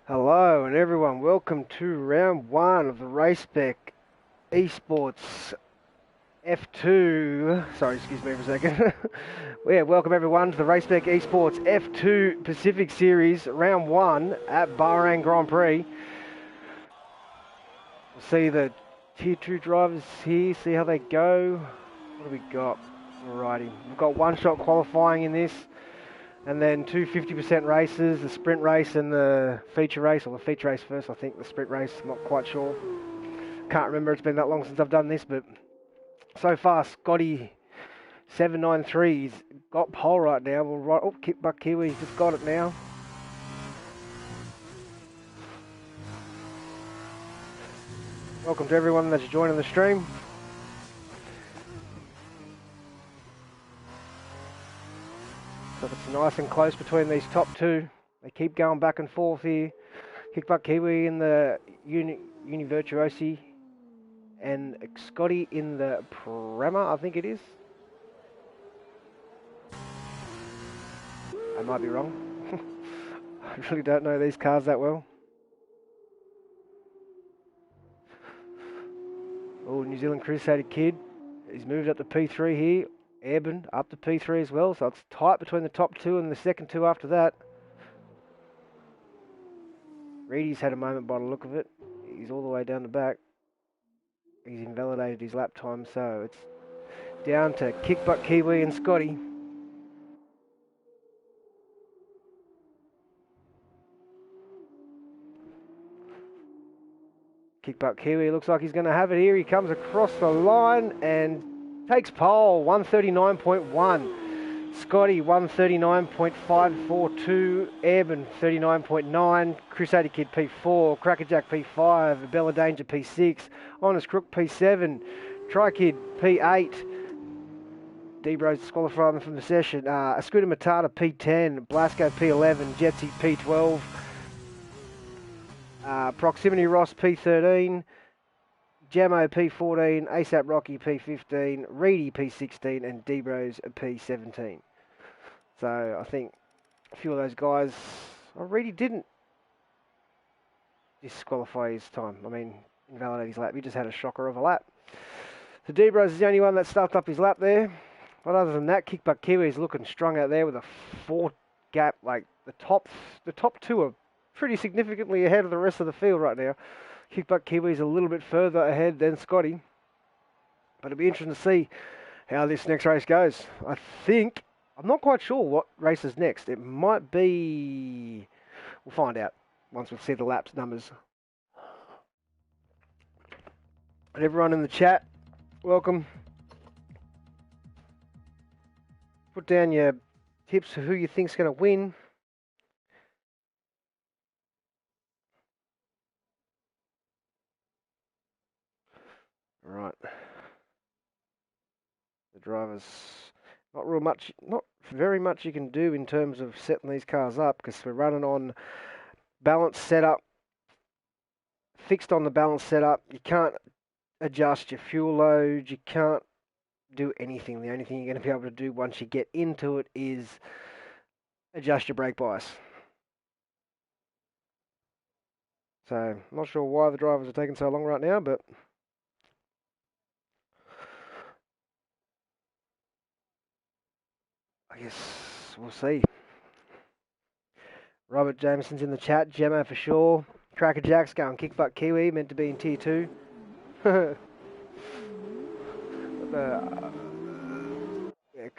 Hello and everyone, welcome to round one of the Race Spec Esports F2. Sorry, excuse me for a second. Yeah, welcome everyone to the Race Spec Esports F2 Pacific Series, round one at Bahrain Grand Prix. We'll see the Tier 2 drivers here, see how they go. What do we got? Alrighty, we've got one-shot qualifying in this. And then two 50% races, the sprint race and the feature race, or the feature race first, I think, the sprint race, I'm not quite sure. Can't remember, it's been that long since I've done this, but so far, Scotty 793's got pole right now. Kickbutt Kiwi's just got it now. Welcome to everyone that's joining the stream. So it's nice and close between these top two. They keep going back and forth here. Kickbutt Kiwi in the Virtuosi and Scotty in the Prema, I think it is. I might be wrong. I really don't know these cars that well. Oh, New Zealand Crusader Kid. He's moved up to P3 here. Airborne up to P3 as well, so it's tight between the top two and the second two after that. Reedy's had a moment by the look of it. He's all the way down the back. He's invalidated his lap time, so it's down to Kickbutt Kiwi and Scotty. Kickbutt Kiwi looks like he's going to have it here. He comes across the line and takes pole, 139.1. Scotty, 139.542. Airborne, 39.9. Crusader Kid, P4. Crackerjack, P5. Bella Danger, P6. Honest Crook, P7. Tri-Kid, P8. D-Bros disqualified from the session. Scooter Matata, P10. Blasco, P11. Jetsy, P12. Proximity Ross, P13. Jamo, P14. ASAP Rocky, P15. Reedy, P16. And D-Bros, P17. So I think a few of those guys, Reedy didn't disqualify his time. I mean, invalidate his lap. He just had a shocker of a lap. So D-Bros is the only one that stuffed up his lap there. But other than that, Kickbutt Kiwi is looking strong out there with a 4 gap. Like the top two are pretty significantly ahead of the rest of the field right now. Kickbutt Kiwi is a little bit further ahead than Scotty. But it'll be interesting to see how this next race goes. I'm not quite sure what race is next. It might be... We'll find out once we see the laps numbers. And everyone in the chat, welcome. Put down your tips for who you think's going to win. Right. The drivers, not very much you can do in terms of setting these cars up because we're running on balance setup, fixed on the balance setup. You can't adjust your fuel load. You can't do anything. The only thing you're going to be able to do once you get into it is adjust your brake bias. So, I'm not sure why the drivers are taking so long right now, but I guess we'll see. Robert Jameson's in the chat. Gemma for sure. Crackerjack's going Kickbutt Kiwi, meant to be in Tier 2. Yeah,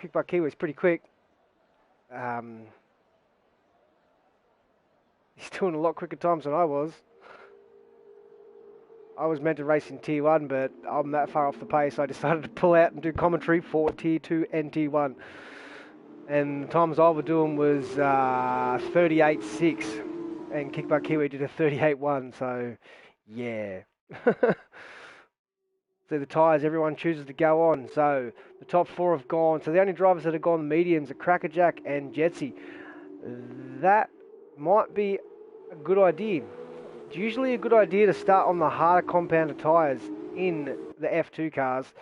Kickbutt Kiwi's pretty quick. He's doing a lot quicker times than I was. I was meant to race in Tier 1, but I'm that far off the pace, I decided to pull out and do commentary for Tier 2 and Tier 1. And the times I was doing was 38.6, and Kickbutt Kiwi did a 38.1, so yeah. So the tyres, everyone chooses to go on. So the top 4 have gone. So the only drivers that have gone mediums are Crackerjack and Jetsy. That might be a good idea. It's usually a good idea to start on the harder compounded tyres in the F2 cars,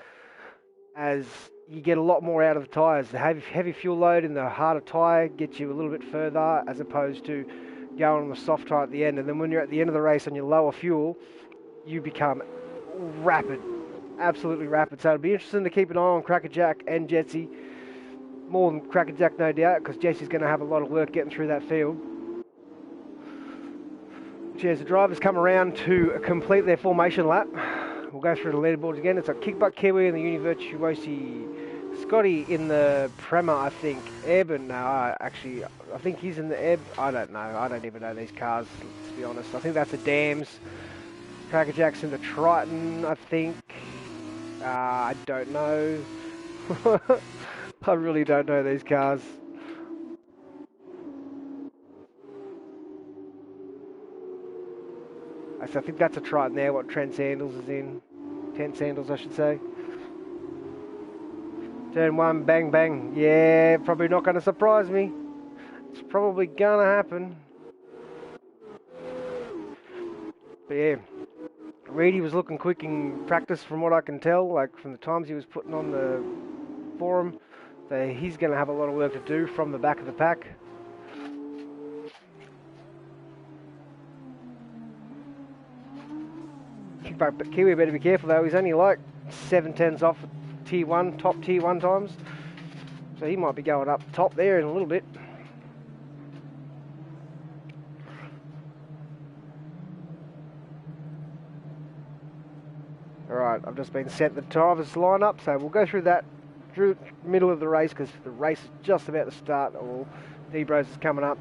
as you get a lot more out of the tyres. The heavy fuel load in the harder tyre gets you a little bit further, as opposed to going on the soft tire at the end, and then when you're at the end of the race on your lower fuel, you become rapid, absolutely rapid. So it'll be interesting to keep an eye on Crackerjack and Jetsy, more than Crackerjack no doubt, because Jesse's going to have a lot of work getting through that field. As the drivers come around to complete their formation lap, we'll go through the leaderboards again. It's a Kickbutt Kiwi in the Univirtuosi, Scotty in the Prema, I think. Eben, no, actually, I think he's in the Eb. I don't know. I don't even know these cars, to be honest. I think that's the Dams. Crackerjack's in the Triton, I think. I don't know. I really don't know these cars. So I think that's a Triton there, what Trent Sandals is in. 10 Sandals, I should say. Turn 1, bang, bang. Yeah, probably not going to surprise me. It's probably going to happen. But yeah, Reedy was looking quick in practice from what I can tell, like from the times he was putting on the forum. So he's going to have a lot of work to do from the back of the pack. But Kiwi better be careful though, he's only like 7/10 off tier 1, top tier 1 times. So he might be going up top there in a little bit. Alright, I've just been sent the drivers lineup, so we'll go through that through the middle of the race because the race is just about to start. Or D-Bros is coming up.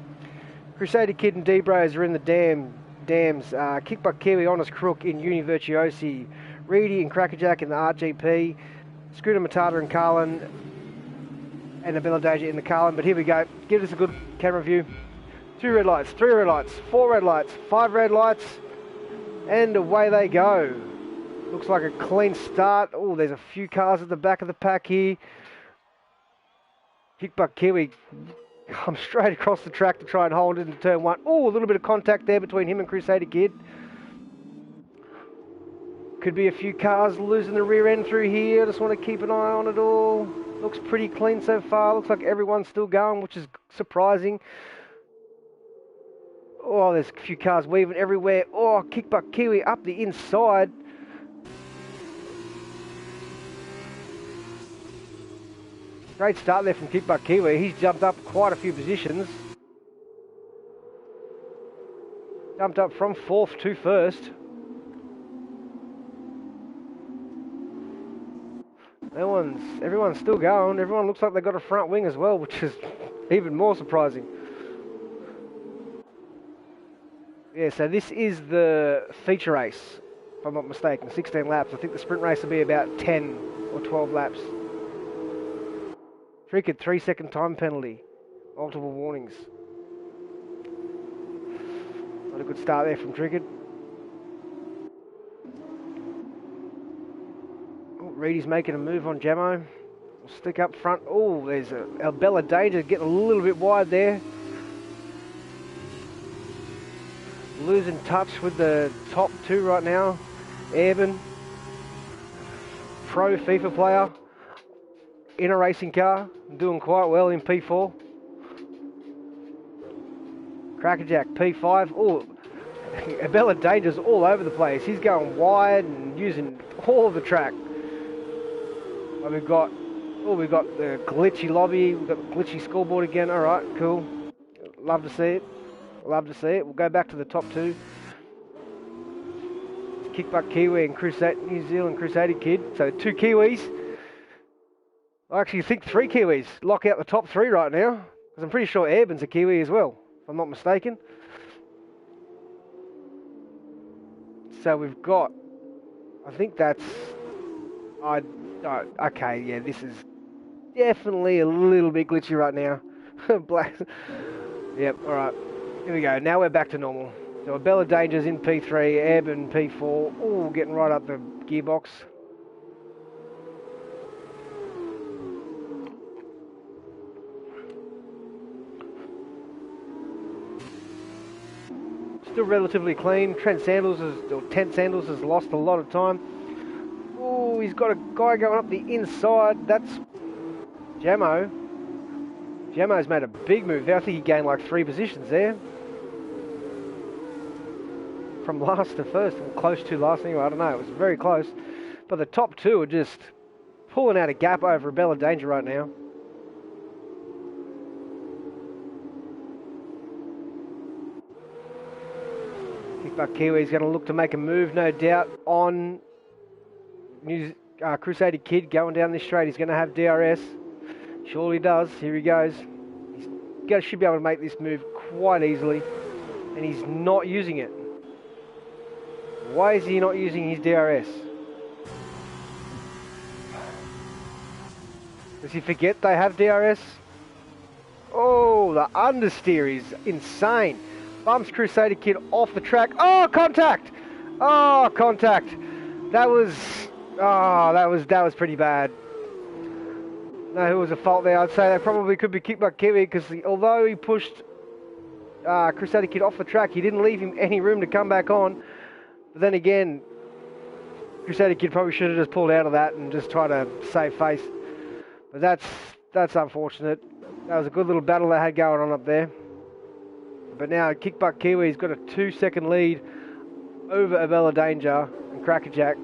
Crusader Kid and D-Bros are in the Dams. Kickbutt Kiwi, Honest Crook in Univirtuosi, Reedy and Crackerjack in the RGP, Scooter Matata and Carlin, and Abella Danger in the Carlin. But here we go. Give us a good camera view. 2 red lights, 3 red lights, 4 red lights, 5 red lights, and away they go. Looks like a clean start. Oh, there's a few cars at the back of the pack here. Kickbutt Kiwi come straight across the track to try and hold it in turn 1. Oh, a little bit of contact there between him and Crusader Kid. Could be a few cars losing the rear end through here. Just want to keep an eye on it all. Looks pretty clean so far. Looks like everyone's still going, which is surprising. Oh, there's a few cars weaving everywhere. Oh, Kickbutt Kiwi up the inside. Great start there from Kickbutt Kiwi. He's jumped up quite a few positions. Jumped up from 4th to 1st. Everyone's still going. Everyone looks like they've got a front wing as well, which is even more surprising. Yeah, so this is the feature race, if I'm not mistaken, 16 laps. I think the sprint race will be about 10 or 12 laps. Tricked 3-second time penalty. Multiple warnings. Not a good start there from Tricked. Oh, Reedy's making a move on Jamo. We'll stick up front. Oh, there's a Bella Danger getting a little bit wide there. Losing touch with the top 2 right now. Eben. Pro FIFA player. In a racing car, doing quite well in P4. Crackerjack P5. Oh, Abella Danger's all over the place. He's going wide and using all of the track. And we've got the glitchy lobby. We've got the glitchy scoreboard again. All right, cool. Love to see it. Love to see it. We'll go back to the top 2. Kickbutt Kiwi and New Zealand Crusader Kid. So 2 Kiwis. I actually think 3 Kiwis lock out the top 3 right now. Because I'm pretty sure Eben's a Kiwi as well, if I'm not mistaken. So we've got, I think that's, okay, yeah, this is definitely a little bit glitchy right now. Black. Yep, alright. Here we go. Now we're back to normal. So Bella Danger's in P3, Eben P4. Oh, getting right up the gearbox. Still relatively clean. Tent Sandals has lost a lot of time. Oh, he's got a guy going up the inside. That's Jamo. Jamo's made a big move there. I think he gained like 3 positions there. from last to first, or close to last anyway, I don't know, it was very close. But the top two are just pulling out a gap over a Bella Danger right now. Kickbutt Kiwi's going to look to make a move, no doubt, on Crusader Kid going down this straight. He's going to have DRS. Surely does. Here he goes. Should be able to make this move quite easily, and he's not using it. Why is he not using his DRS? Does he forget they have DRS? Oh, the understeer is insane. Bumps Crusader Kid off the track. Oh, contact! Oh, contact. That was pretty bad. No, who was at fault there? I'd say that probably could be Kickbutt Kiwi, because although he pushed Crusader Kid off the track, he didn't leave him any room to come back on. But then again, Crusader Kid probably should have just pulled out of that and just tried to save face. But that's unfortunate. That was a good little battle they had going on up there. But now Kickbutt Kiwi's got a 2-second lead over Abella Danger and Crackerjack.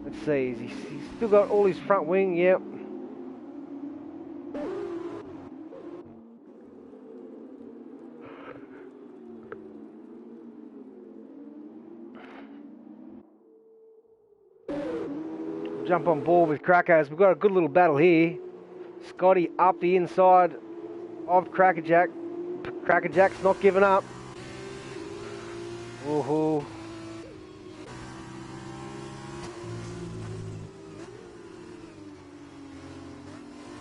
Let's see, he's still got all his front wing, yep. Jump on board with Crackers. We've got a good little battle here. Scotty up the inside of Crackerjack. Crackerjack's not giving up. Woohoo.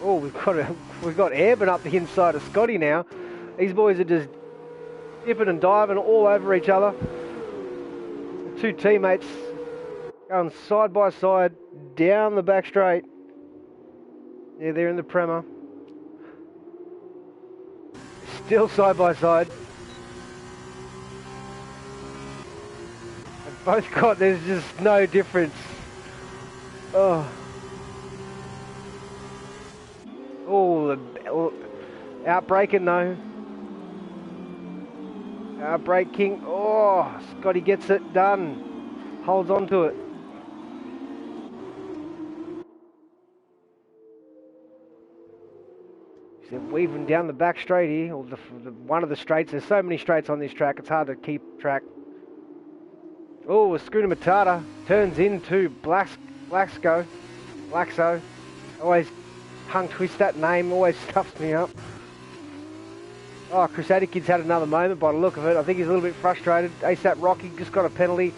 Oh, we've got Airborne up the inside of Scotty now. These boys are just dipping and diving all over each other. The two teammates going side by side down the back straight. Yeah, they're in the Prema. Still side by side. And both got, there's just no difference. Oh. Oh, outbreaking though. Outbreaking. Oh, Scotty gets it done. Holds on to it. They're weaving down the back straight here, or one of the straights. There's so many straights on this track, it's hard to keep track. Oh, a Schooner Matata turns into Blaxo. Always tongue twist that name, always stuffs me up. Oh, Crusader Kid's had another moment by the look of it. I think he's a little bit frustrated. ASAP Rocky just got a penalty,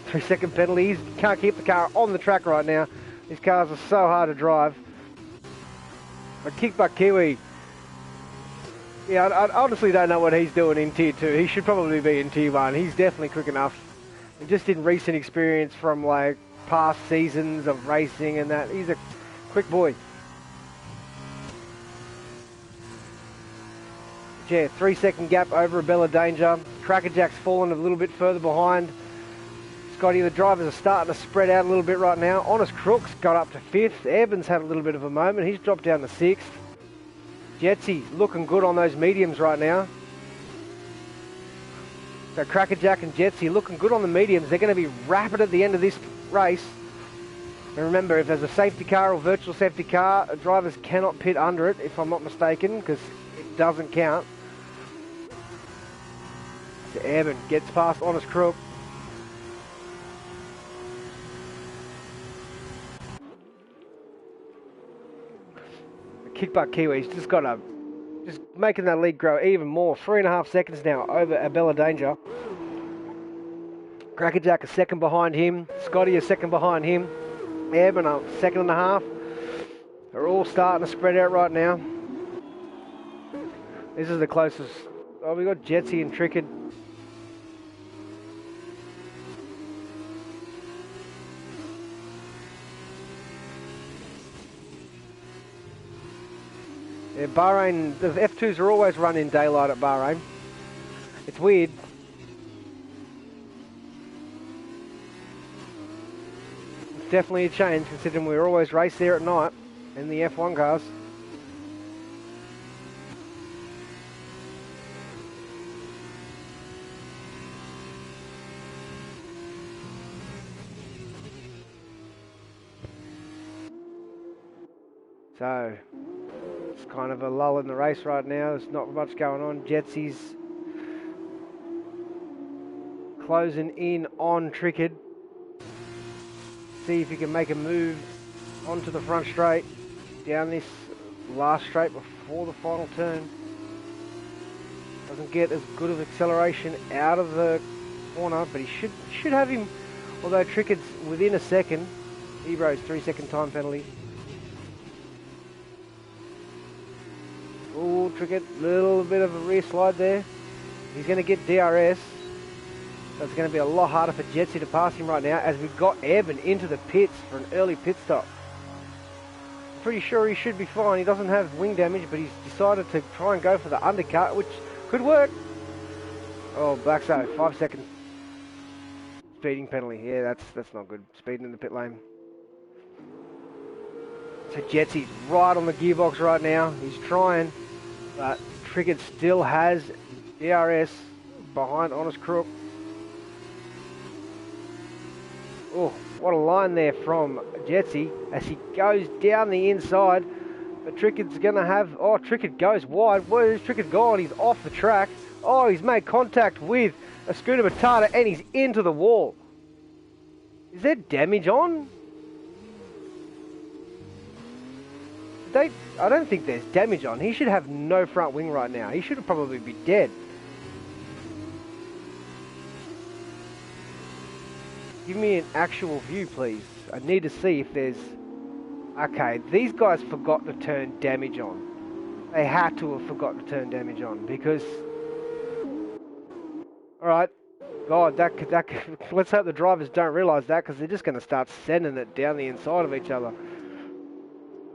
3-second penalty. He can't keep the car on the track right now. These cars are so hard to drive. But Kickbutt Kiwi, yeah, I honestly don't know what he's doing in Tier 2. He should probably be in Tier 1. He's definitely quick enough. And just in recent experience from like past seasons of racing and that, he's a quick boy. Yeah, 3-second gap over Abella Danger. Crackerjack's fallen a little bit further behind. Scotty, the drivers are starting to spread out a little bit right now. Honest Crooks got up to 5th. Evans had a little bit of a moment. He's dropped down to 6th. Jetsy looking good on those mediums right now. So Crackerjack and Jetsy looking good on the mediums. They're going to be rapid at the end of this race. And remember, if there's a safety car or virtual safety car, drivers cannot pit under it, if I'm not mistaken, because it doesn't count. So Evan gets past Honest Crook. Kickbutt Kiwi's just making that lead grow even more. 3.5 seconds now over Abella Danger. Crackerjack a second behind him. Scotty a second behind him. Evan a 1.5 seconds. They're all starting to spread out right now. This is the closest. Oh, we got Jetsy and Trickard. Yeah, Bahrain, the F2s are always run in daylight at Bahrain. It's weird. It's definitely a change considering we always race there at night in the F1 cars. So it's kind of a lull in the race right now. There's not much going on. Jetsy's closing in on Trickett. See if he can make a move onto the front straight, down this last straight before the final turn. Doesn't get as good of acceleration out of the corner, but he should have him, although Trickett's within a second. Ebro's 3-second time penalty. Oh, Trickett, little bit of a rear slide there. He's going to get DRS. So it's going to be a lot harder for Jetsy to pass him right now, as we've got Eben into the pits for an early pit stop. Pretty sure he should be fine. He doesn't have wing damage, but he's decided to try and go for the undercut, which could work. Oh, Blackso, 5 seconds. Speeding penalty. Yeah, that's not good. Speeding in the pit lane. So Jetsy's right on the gearbox right now. He's trying, but Trickett still has DRS behind Honest Crook. Oh, what a line there from Jetsy as he goes down the inside. But Trickett's going to have... Oh, Trickett goes wide. Where's Trickett gone? He's off the track. Oh, he's made contact with a Scooter Matata and he's into the wall. Is there damage on? I don't think there's damage on. He should have no front wing right now. He should probably be dead. Give me an actual view, please. I need to see if there's... Okay, these guys forgot to turn damage on. They had to have forgotten to turn damage on because... Alright. God, let's hope the drivers don't realise that, because they're just going to start sending it down the inside of each other.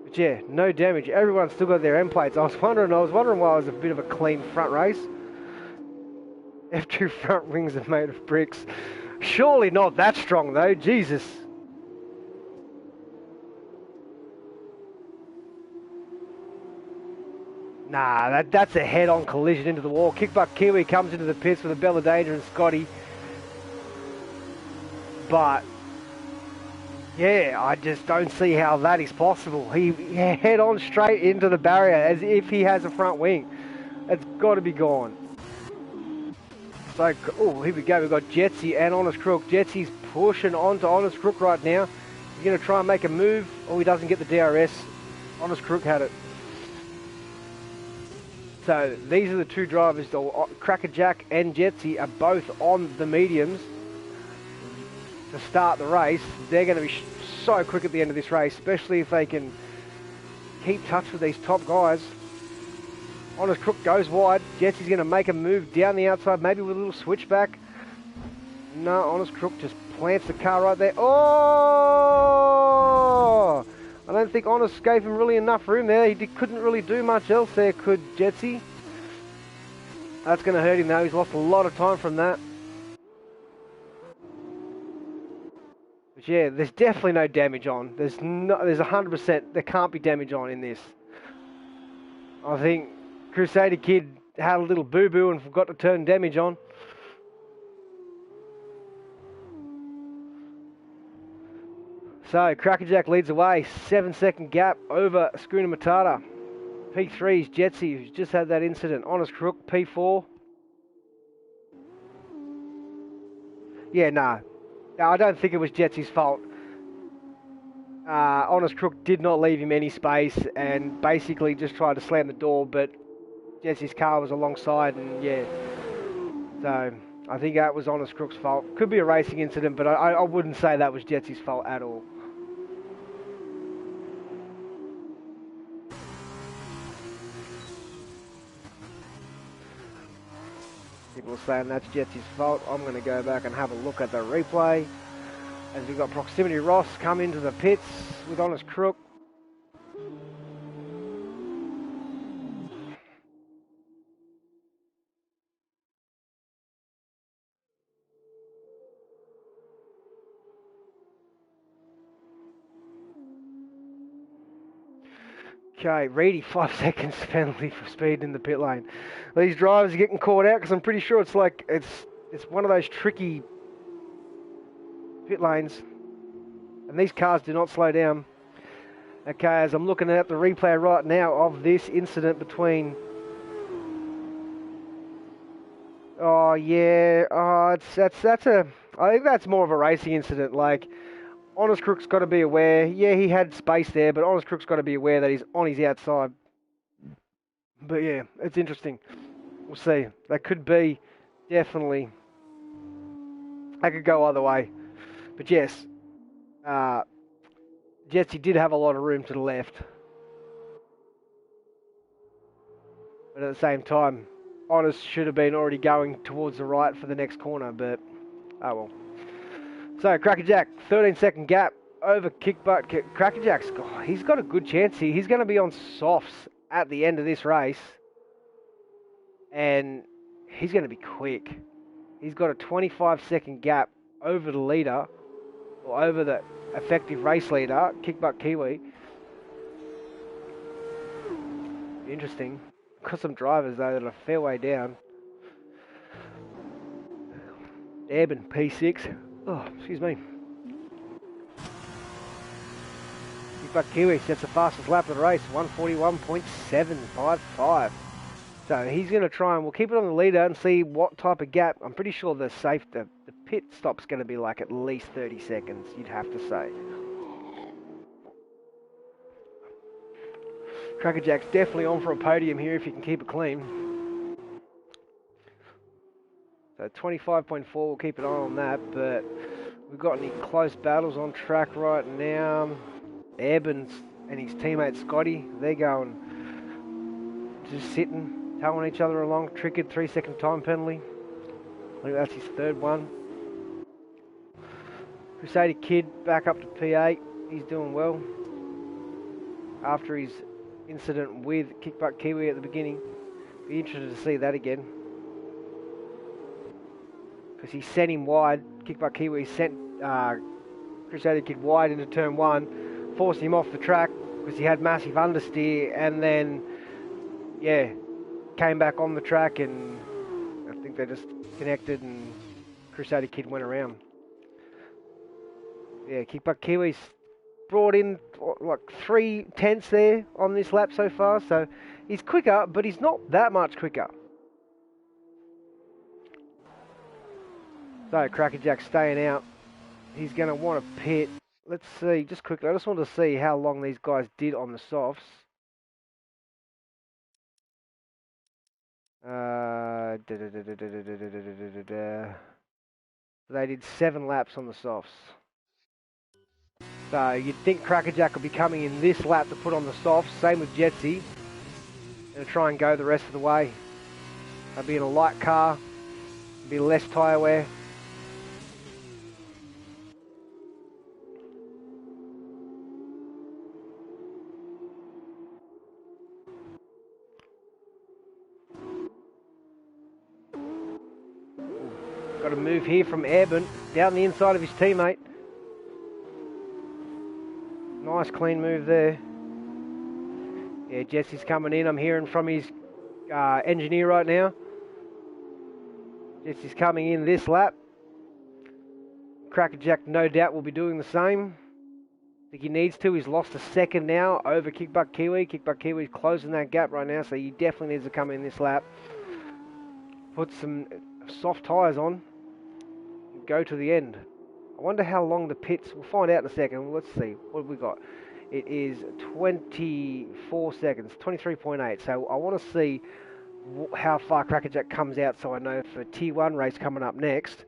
But yeah, no damage. Everyone's still got their end plates. I was wondering why it was a bit of a clean front race. F2 front wings are made of bricks. Surely not that strong though, Jesus. Nah, that's a head-on collision into the wall. Kickbutt Kiwi comes into the pits with a Bella Danger and Scotty. But, yeah, I just don't see how that is possible. He head-on straight into the barrier as if he has a front wing. It's got to be gone. So, oh, here we go. We've got Jetsy and Honest Crook. Jetsy's pushing onto Honest Crook right now. He's going to try and make a move. Oh, he doesn't get the DRS. Honest Crook had it. So these are the two drivers, Crackerjack and Jetsy are both on the mediums to start the race. They're going to be so quick at the end of this race, especially if they can keep touch with these top guys. Honest Crook goes wide. Jetsy's going to make a move down the outside, maybe with a little switchback. No, Honest Crook just plants the car right there. Oh! I don't think Honest gave him really enough room there. He couldn't really do much else there, could Jetsy. That's going to hurt him though. He's lost a lot of time from that. But yeah, there's definitely no damage on. There's 100%, there can't be damage on in this. I think Crusader Kid had a little boo-boo and forgot to turn damage on. So, Crackerjack leads away, 7-second gap over Schooner Matata. P3's Jetsy, who's just had that incident. Honest Crook, P4. Yeah, no, I don't think it was Jetsy's fault. Honest Crook did not leave him any space and basically just tried to slam the door, but Jetsy's car was alongside and yeah. So, I think that was Honest Crook's fault. Could be a racing incident, but I wouldn't say that was Jetsy's fault at all. People are saying that's Jetsy's fault. I'm going to go back and have a look at the replay. As we've got Proximity Ross come into the pits with Honest Crook. Okay, Reedy, 5 seconds penalty for speed in the pit lane. These drivers are getting caught out because I'm pretty sure it's like, it's one of those tricky pit lanes. And these cars do not slow down. Okay, as I'm looking at the replay right now of this incident between... Oh, yeah. Oh, that's a... I think that's more of a racing incident. Like, Honest Crook's got to be aware. Yeah, he had space there, but Honest Crook's got to be aware that he's on his outside. But yeah, it's interesting. We'll see. That could be definitely... That could go either way. But yes, Jetsy did have a lot of room to the left. But at the same time, Honest should have been already going towards the right for the next corner, but oh well. So, Crackerjack, 13-second gap over Kickbutt. Crackerjack's, he's got a good chance here. He's going to be on softs at the end of this race. And he's going to be quick. He's got a 25-second gap over the leader, or over the effective race leader, Kickbutt Kiwi. Interesting. Got some drivers, though, that are a fair way down. Eben, P6. Oh, excuse me. Kickbutt Kiwi sets the fastest lap of the race, 141.755. So he's going to try and we'll keep it on the leader and see what type of gap. I'm pretty sure the pit stop's going to be like at least 30 seconds, you'd have to say. Crackerjack's definitely on for a podium here if you can keep it clean. So 25.4, we'll keep an eye on that, but we've got any close battles on track right now. Eben and his teammate Scotty, they're going, just sitting, towing each other along. Triggered 3-second time penalty. I think that's his third one. Crusader Kid back up to P8. He's doing well. After his incident with Kickbutt Kiwi at the beginning. Be interested to see that again. Because he sent him wide. Kickbutt Kiwi sent Crusader Kid wide into turn 1. Forced him off the track because he had massive understeer. And then, yeah, came back on the track and I think they just connected and Crusader Kid went around. Yeah, Kickbutt Kiwi's brought in like 3 tenths there on this lap so far, so he's quicker, but he's not that much quicker. So Crackerjack staying out. He's going to want to pit. Let's see, just quickly, I just want to see how long these guys did on the softs. They did 7 laps on the softs. So you'd think Crackerjack would be coming in this lap to put on the softs. Same with Jetsy. Gonna try and go the rest of the way. They'll be in a light car. Be less tyre wear. Got a move here from Eben down the inside of his teammate. Nice clean move there. Yeah, Jesse's coming in. I'm hearing from his engineer right now. Jesse's coming in this lap. Crackerjack no doubt will be doing the same. I think he needs to. He's lost a second now over Kickbutt Kiwi. Kickbutt Kiwi's closing that gap right now, so he definitely needs to come in this lap. Put some soft tyres on. And go to the end. I wonder how long the pits... We'll find out in a second. Let's see. What have we got? It is 24 seconds. 23.8. So I want to see how far Crackerjack comes out so I know for Tier 1 race coming up next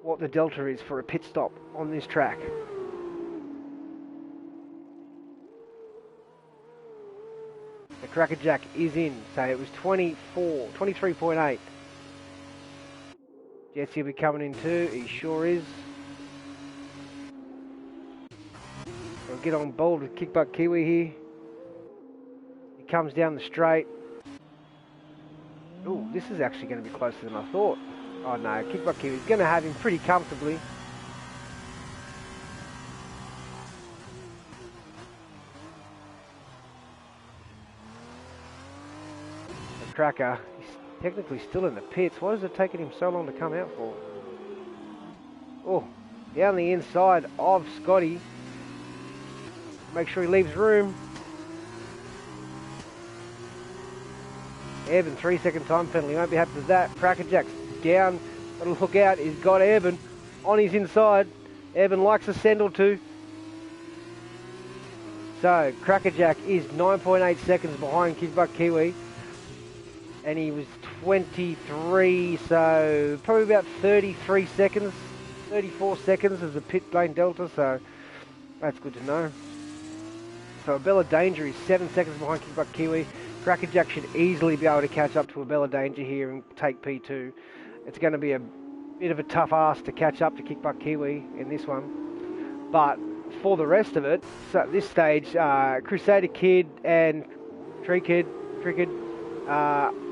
what the delta is for a pit stop on this track. The Crackerjack is in. So it was 23.8. Jesse will be coming in too. He sure is. We'll get on board with Kickbutt Kiwi here. He comes down the straight. Oh, this is actually going to be closer than I thought. Oh no, Kickbutt Kiwi is going to have him pretty comfortably. The Cracker, he's technically still in the pits. Why is it taking him so long to come out for? Oh, down the inside of Scotty. make sure he leaves room. Evan, 3-second time penalty. Won't be happy with that. Crackerjack's down. Got to look out. He's got Evan on his inside. Evan likes a send or two. So, Crackerjack is 9.8 seconds behind Kickbutt Kiwi. And he was 23, so probably about 33 seconds, 34 seconds as a pit lane delta, so that's good to know. So Abella Danger is 7 seconds behind Kickbutt Kiwi. Crackerjack should easily be able to catch up to Abella Danger here and take P2. It's going to be a bit of a tough ask to catch up to Kickbutt Kiwi in this one. But for the rest of it, so at this stage, Crusader Kid and Cricket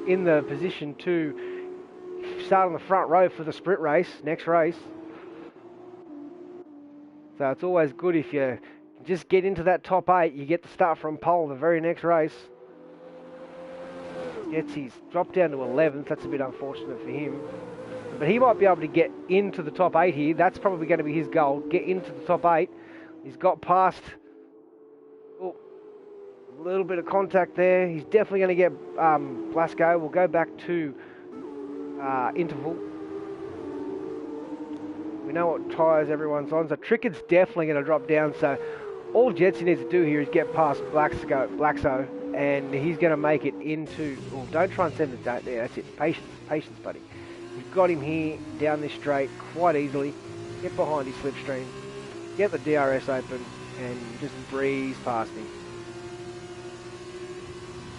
in the position to start on the front row for the sprint race, next race. So it's always good if you just get into that top 8, you get to start from pole the very next race. Jetsy's dropped down to 11th, that's a bit unfortunate for him. But he might be able to get into the top 8 here, that's probably going to be his goal, get into the top 8. He's got past, a little bit of contact there. He's definitely going to get Blasco. We'll go back to interval. We know what tyres everyone's on. So Trickett's definitely going to drop down. So all Jetsy needs to do here is get past Blaxo, and he's going to make it into... Oh, don't try and send it down there. That's it. Patience, buddy. You've got him here down this straight quite easily. Get behind his slipstream. Get the DRS open and just breeze past him.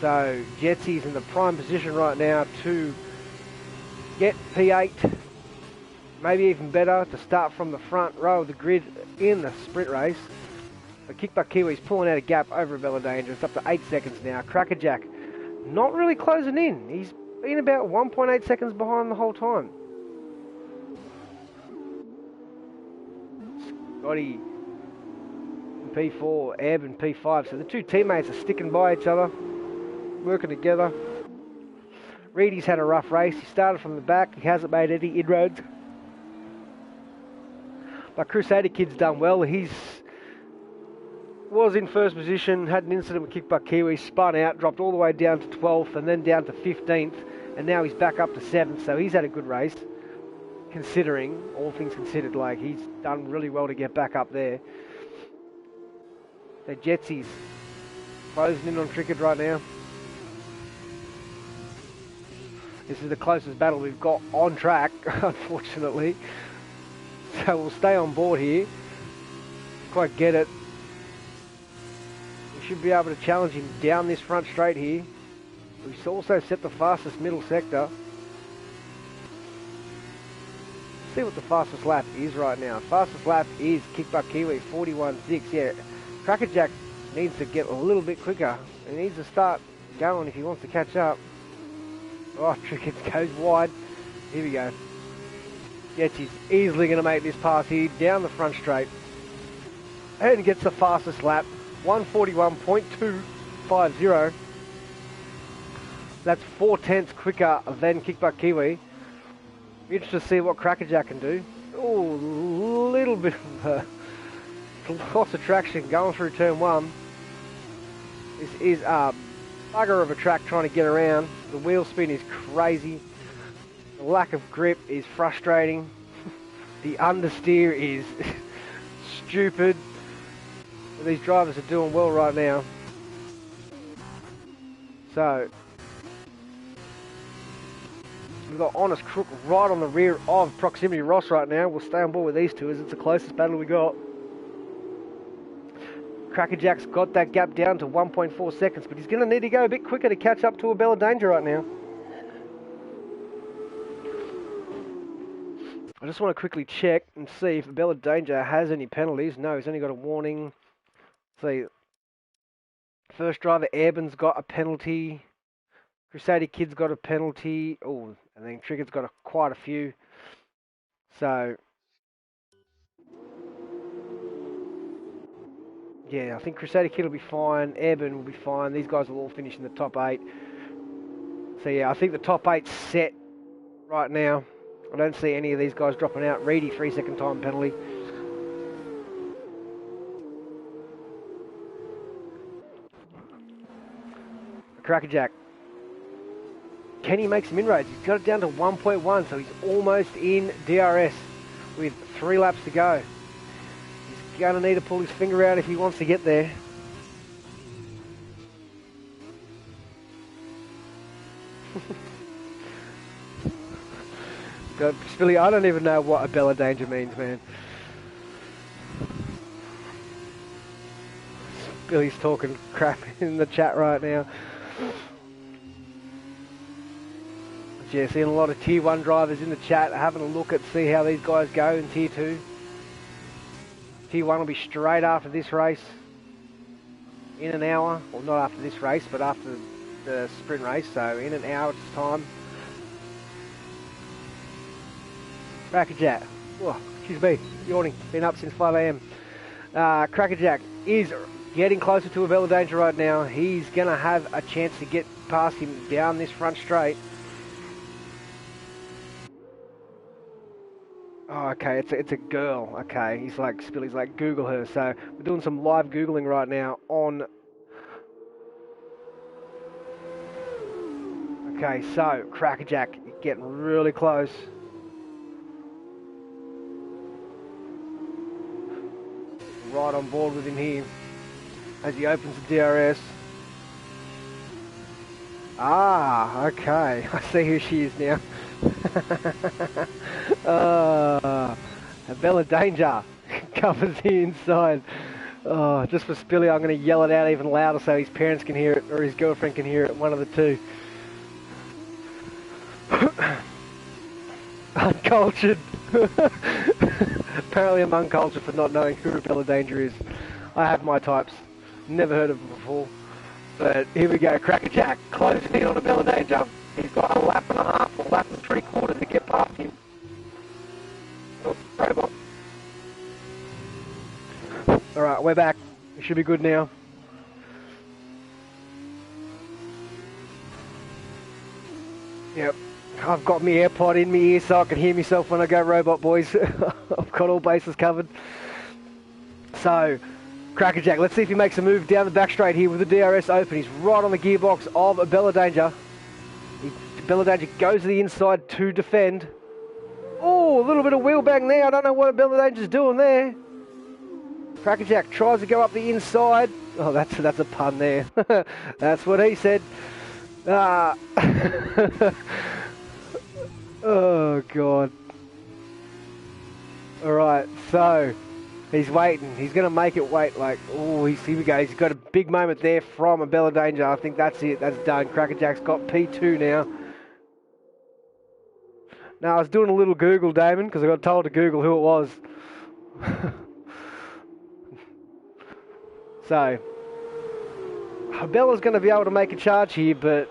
So Jetsy's in the prime position right now to get P8, maybe even better, to start from the front row of the grid in the sprint race. But Kickbutt Kiwi's pulling out a gap over Abella Danger. It's up to 8 seconds now. Crackerjack not really closing in. He's been about 1.8 seconds behind the whole time. Scotty P4, Ebb and P5. So the two teammates are sticking by each other, working together. Reedy's had a rough race. He started from the back. He hasn't made any inroads. But Crusader Kid's done well. He's was in first position, had an incident with Kickbutt Kiwi, spun out, dropped all the way down to 12th and then down to 15th, and now he's back up to 7th, so he's had a good race, considering, all things considered, like he's done really well to get back up there. So Jetsy's closing in on Trickett right now. This is the closest battle we've got on track, unfortunately. So we'll stay on board here. Quite get it. We should be able to challenge him down this front straight here. We've also set the fastest middle sector. Let's see what the fastest lap is right now. Fastest lap is Kickbutt Kiwi, 41.6. Yeah, Crackerjack needs to get a little bit quicker. He needs to start going if he wants to catch up. Oh, Trickett goes wide. Here we go. Yes, he's easily going to make this pass here down the front straight. And gets the fastest lap, 141.250. That's 4/10 quicker than Kickbutt Kiwi. Interested to see what Crackerjack can do. Oh, a little bit of lots of traction going through turn 1. This is a bugger of a track trying to get around. The wheel spin is crazy. The lack of grip is frustrating. The understeer is stupid. These drivers are doing well right now. So we've got Honest Crook right on the rear of Proximity Ross right now. We'll stay on board with these two as it's the closest battle we got. Crackerjack's got that gap down to 1.4 seconds, but he's going to need to go a bit quicker to catch up to Abella Danger right now. I just want to quickly check and see if Abella Danger has any penalties. No, he's only got a warning. See, first driver Airborne's got a penalty. Crusader Kid's got a penalty. Oh, and then Trigger's got quite a few. So yeah, I think Crusader Kid will be fine. Airborne will be fine. These guys will all finish in the top 8. So yeah, I think the top 8's set right now. I don't see any of these guys dropping out. Reedy, 3-second time penalty. Crackerjack. Can he make some inroads? He's got it down to 1.1, so he's almost in DRS with 3 laps to go. He's going to need to pull his finger out if he wants to get there. God, Spilly, I don't even know what a Bella Danger means, man. Spilly's talking crap in the chat right now. Yeah, seeing a lot of Tier 1 drivers in the chat, having a look at see how these guys go in Tier 2. Tier 1 will be straight after this race, in an hour. Well, not after this race, but after the sprint race, so in an hour's time. Crackerjack. Oh, excuse me, yawning. Been up since 5 AM. Crackerjack is getting closer to a Bella Danger right now. He's going to have a chance to get past him down this front straight. Oh, okay, it's a girl. Okay, he's like, Spilly's like, Google her. So we're doing some live Googling right now on... Okay, so Crackerjack getting really close. Right on board with him here as he opens the DRS. Ah, okay, I see who she is now. A Bella Danger covers the inside. Oh, just for Spilly, I'm going to yell it out even louder so his parents can hear it, or his girlfriend can hear it, one of the two. Uncultured. Apparently I'm uncultured for not knowing who a Bella Danger is. I have my types. Never heard of them before. But here we go, Crackerjack closing in on a Bella Danger. He's got a lap and a half, or lap and 3/4 to get past him. Oh, robot. Alright, we're back. We should be good now. Yep. I've got my AirPod in my ear so I can hear myself when I go robot, boys. I've got all bases covered. So, Crackerjack, let's see if he makes a move down the back straight here with the DRS open. He's right on the gearbox of a Bella Danger. Bella Danger goes to the inside to defend. Oh, a little bit of wheel bang there. I don't know what Bella Danger's doing there. Crackerjack tries to go up the inside. Oh, that's a pun there. That's what he said. Oh, God. Alright, so he's waiting. He's going to make it wait. Like, oh, here we go. He's got a big moment there from a Bella Danger. I think that's it. That's done. Crackerjack's got P2 now. Now, I was doing a little Google, Damon, because I got told to Google who it was. So, Bella's going to be able to make a charge here, but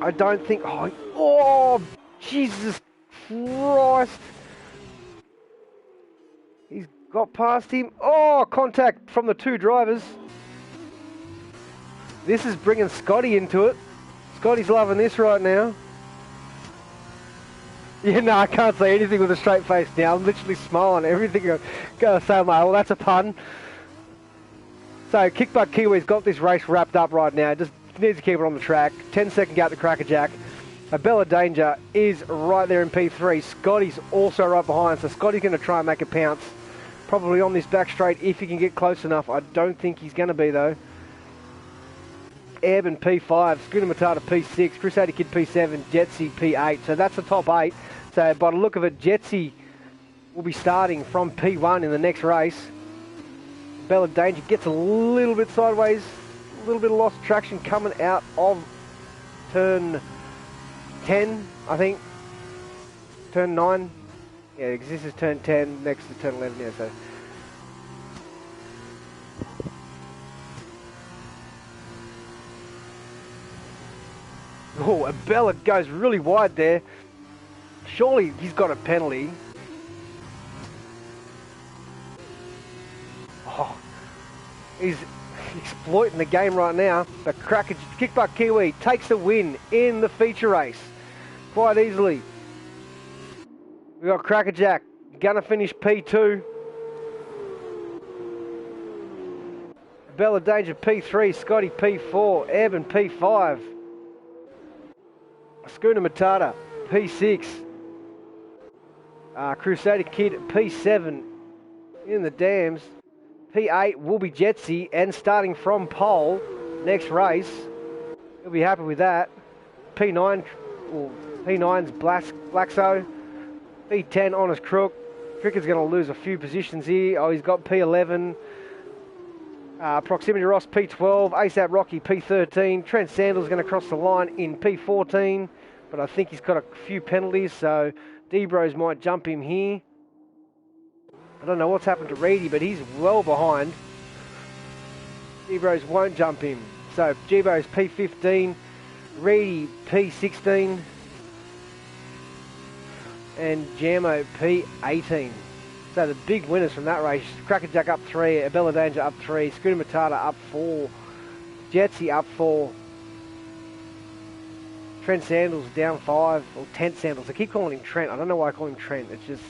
I don't think... Oh, Jesus Christ. He's got past him. Oh, contact from the two drivers. This is bringing Scotty into it. Scotty's loving this right now. Yeah, no, I can't say anything with a straight face now. I'm literally smiling. Everything goes so well. Well, that's a pun. So, Kickbutt Kiwi's got this race wrapped up right now. Just needs to keep it on the track. 10-second gap to Crackerjack. A Bella Danger is right there in P3. Scotty's also right behind, so Scotty's going to try and make a pounce. Probably on this back straight if he can get close enough. I don't think he's going to be, though. Eben P5, Schooner Matata P6, Crusader Kid P7, Jetsy P8. So that's the top 8. So by the look of it, Jetsy will be starting from P1 in the next race. Bella Danger gets a little bit sideways, a little bit of lost traction coming out of turn 10, I think. Turn 9. Yeah, because this is turn 10, next to turn 11, yeah, so. Oh, Bella goes really wide there. Surely he's got a penalty. Oh, he's exploiting the game right now. But Kickbutt Kiwi takes the win in the feature race quite easily. We got Crackerjack gonna finish P2. Bella Danger P3, Scotty P4, Eben P5, Schooner Matata P6, Crusader Kid P7 in the dams, P8 will be Jetsy, and starting from pole next race, he'll be happy with that. P9, or P9's Blackso, P10 Honest Crook. Cricket's going to lose a few positions here. Oh, he's got P11. Proximity Ross P12, ASAP Rocky P13, Trent Sandals going to cross the line in P14, but I think he's got a few penalties, so D-Bros might jump him here. I don't know what's happened to Reedy, but he's well behind. D-Bros won't jump him. So G-Bros P15, Reedy P16, and Jammo P18. So the big winners from that race, Crackerjack up 3, Bella Danger up 3, Scooter Matata up 4, Jetsy up 4, Trent Sandals down 5, or Tent Sandals. I keep calling him Trent. I don't know why I call him Trent. It's just,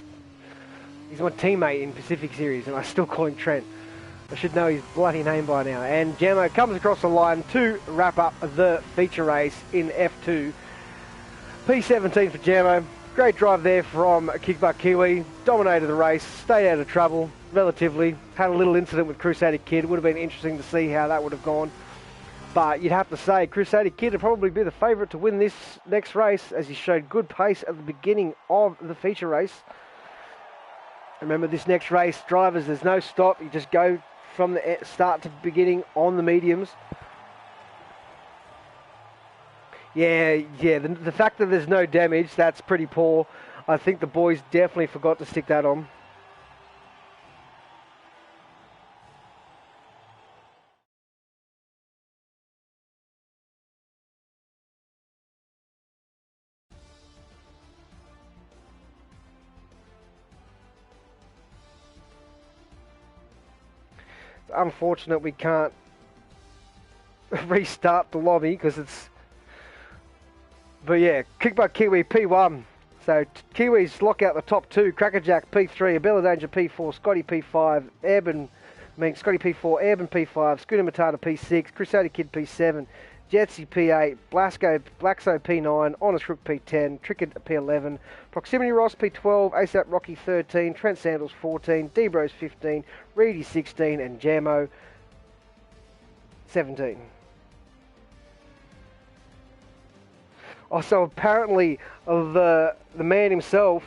he's my teammate in Pacific Series and I still call him Trent. I should know his bloody name by now. And Jammo comes across the line to wrap up the feature race in F2. P17 for Jammo. Great drive there from Kickbutt Kiwi. Dominated the race, stayed out of trouble relatively. Had a little incident with Crusader Kid. Would have been interesting to see how that would have gone. But you'd have to say Crusader Kid would probably be the favourite to win this next race, as he showed good pace at the beginning of the feature race. Remember, this next race, drivers, there's no stop. You just go from the start to beginning on the mediums. Yeah, the fact that there's no damage, that's pretty poor. I think the boys definitely forgot to stick that on. It's unfortunate we can't restart the lobby because it's... But yeah, Kickbutt Kiwi P1. So Kiwis lock out the top 2. Crackerjack P3, Bella Danger P4, Scotty P5, Scotty P4, Airborne P5, Scooter Matata P6, Crusader Kid P7, Jetsy P8, Blackso P9, Honest Crook P10, Tricked P11, Proximity Ross P12, ASAP Rocky 13, Trent Sandals 14, D-Bros 15, Reedy 16, and Jammo 17. Also, apparently, the man himself,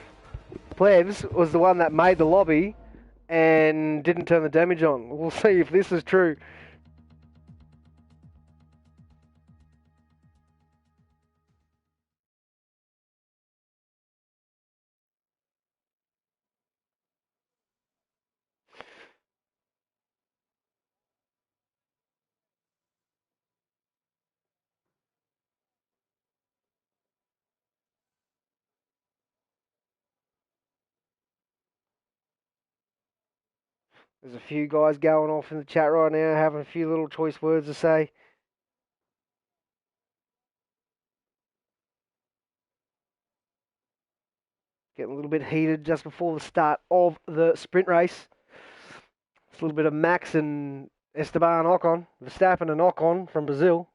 Plebs, was the one that made the lobby and didn't turn the damage on. We'll see if this is true. There's a few guys going off in the chat right now, having a few little choice words to say. Getting a little bit heated just before the start of the sprint race. It's a little bit of Max and Esteban Ocon, Verstappen and Ocon from Brazil.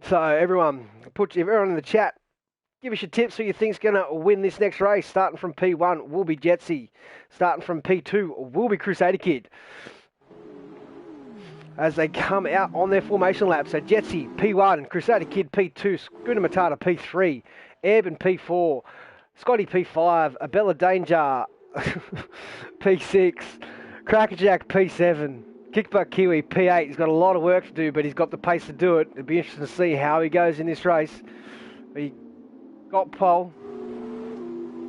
So everyone in the chat, give us your tips who you think's going to win this next race. Starting from P1 will be Jetsy. Starting from P2 will be Crusader Kid. As they come out on their formation lap. So Jetsy P1, Crusader Kid P2, Scooter Matata P3, Airborne P4, Scotty P5, Abella Danger P6, Crackerjack P7, Kickbutt Kiwi P8. He's got a lot of work to do, but he's got the pace to do it. It'll be interesting to see how he goes in this race. He got pole.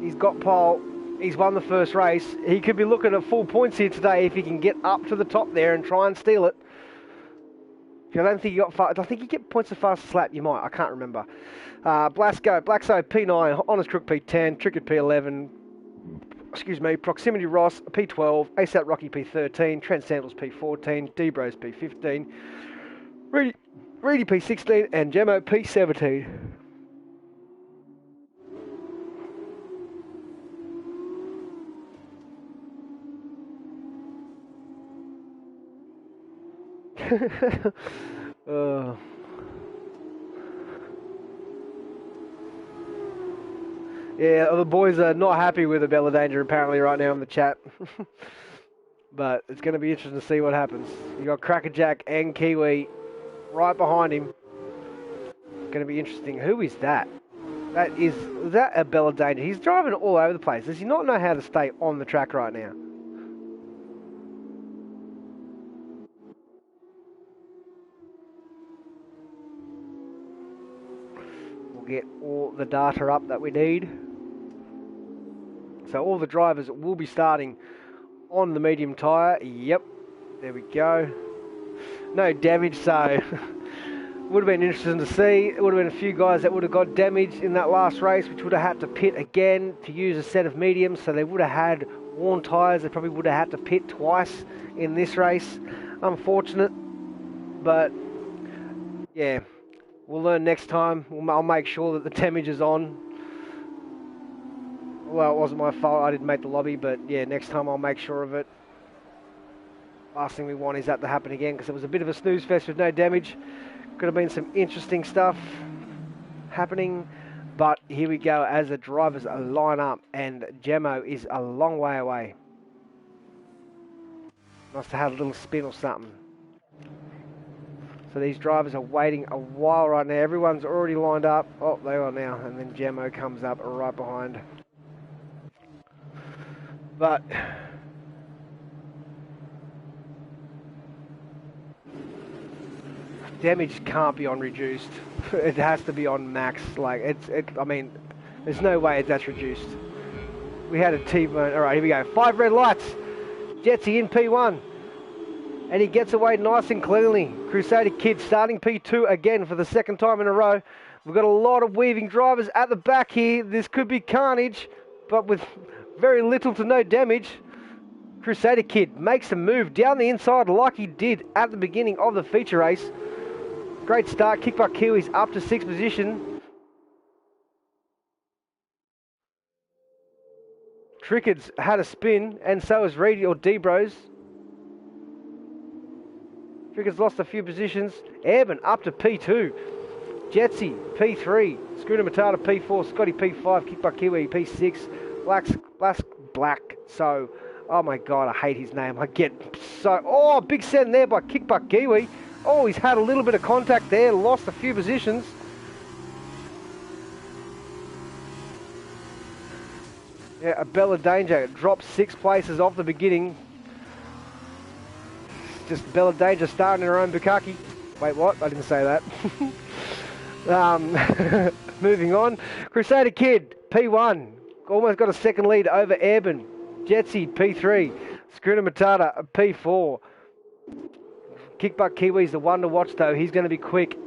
He's got pole. He's won the first race. He could be looking at full points here today if he can get up to the top there and try and steal it. I don't think he got far. I think he get points the fastest lap. You might. I can't remember. Blackso P9, Honest Crook P10, Tricked P11. Proximity Ross P12, ASAP Rocky P13, Trent Sandals P14, D-Bros P15, Reedy P16, and Jammo P17. Yeah, the boys are not happy with Bella Danger apparently right now in the chat. But it's going to be interesting to see what happens. You got Crackerjack and Kiwi right behind him. Going to be interesting. Who is that? Is that a Bella Danger? He's driving all over the place. Does he not know how to stay on the track right now? We'll get all the data up that we need. So all the drivers will be starting on the medium tyre. Yep, there we go. No damage, so would have been interesting to see. It would have been a few guys that would have got damaged in that last race, which would have had to pit again to use a set of mediums. So they would have had worn tyres. They probably would have had to pit twice in this race. Unfortunate, but yeah, we'll learn next time. I'll make sure that the damage is on. Well, it wasn't my fault, I didn't make the lobby, but yeah, next time I'll make sure of it. Last thing we want is that to happen again, because it was a bit of a snooze fest with no damage. Could have been some interesting stuff happening, but here we go as the drivers line up, and Gemmo is a long way away. Must have had a little spin or something. So these drivers are waiting a while right now. Everyone's already lined up. Oh, they are now, and then Gemmo comes up right behind. But damage can't be on reduced. It has to be on max. Like I mean, there's no way that's reduced. We had a T-bone. All right, here we go. 5 red lights. Jetsy in P1, and he gets away nice and cleanly. Crusader Kid starting P2 again for the second time in a row. We've got a lot of weaving drivers at the back here. This could be carnage, but with very little to no damage. Crusader Kid makes a move down the inside like he did at the beginning of the feature race. Great start. Kickbutt Kiwis up to 6th position. Trickard's had a spin, and so has Reedy or D-Bros. Trickard's lost a few positions. Airman up to P2. Jetsy P3. Scooter Matata P4. Scotty P5. Kickbutt Kiwi P6. Black. So, oh my god, I hate his name. I get so... Oh, big send there by Kickbutt Kiwi. Oh, he's had a little bit of contact there. Lost a few positions. Yeah, a Bella Danger dropped 6 places off the beginning. Just Bella Danger starting in her own bukkake. Wait, what? I didn't say that. Moving on. Crusader Kid, P1. Almost got a second lead over Airborne. Jetsy, P3. Schooner Matata, P4. Kickbutt Kiwi's the one to watch, though. He's going to be quick.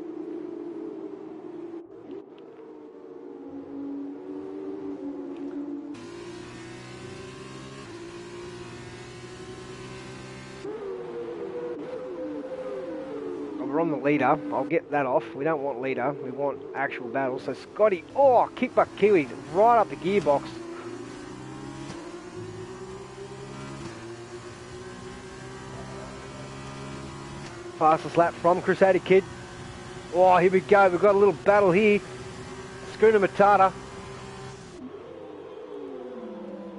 We're on the leader. I'll get that off. We don't want leader. We want actual battle. So Scotty, oh, Kickbutt Kiwis right up the gearbox. Fastest lap from Crusader Kid. Oh, here we go. We've got a little battle here. Schooner Matata.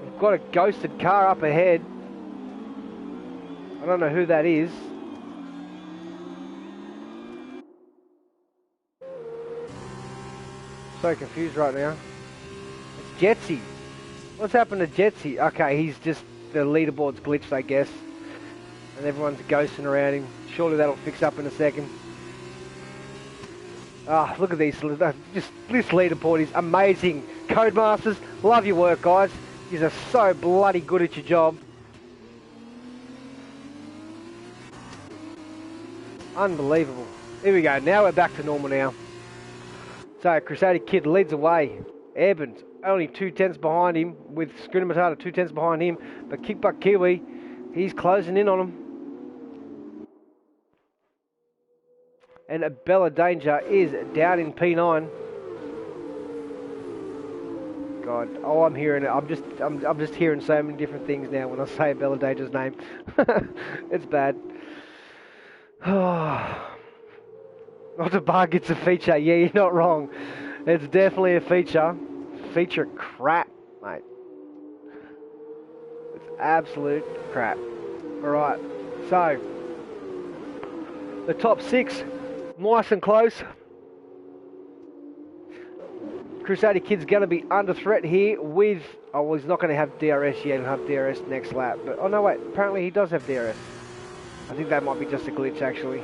We've got a ghosted car up ahead. I don't know who that is. So confused right now. It's Jetsy. What's happened to Jetsy? Okay, he's just... the leaderboard's glitched, I guess. And everyone's ghosting around him. Surely that'll fix up in a second. Ah, look at these. Just this leaderboard is amazing. Codemasters, love your work, guys. You are so bloody good at your job. Unbelievable. Here we go. Now we're back to normal now. So, Crusader Kid leads away. Airborne's only 2/10 behind him, with Schooner Matata 2/10 behind him. But Kickbutt Kiwi, he's closing in on him. And a Bella Danger is down in P9. God, oh, I'm hearing it. I'm just hearing so many different things now when I say Bella Danger's name. It's bad. Not the bar gets a feature. Yeah, you're not wrong. It's definitely a feature. Feature crap, mate. It's absolute crap. Alright, so the top 6, nice and close. Crusader Kid's going to be under threat here with... Oh, well, he's not going to have DRS yet. He'll have DRS next lap. But, oh, no, wait. Apparently he does have DRS. I think that might be just a glitch, actually.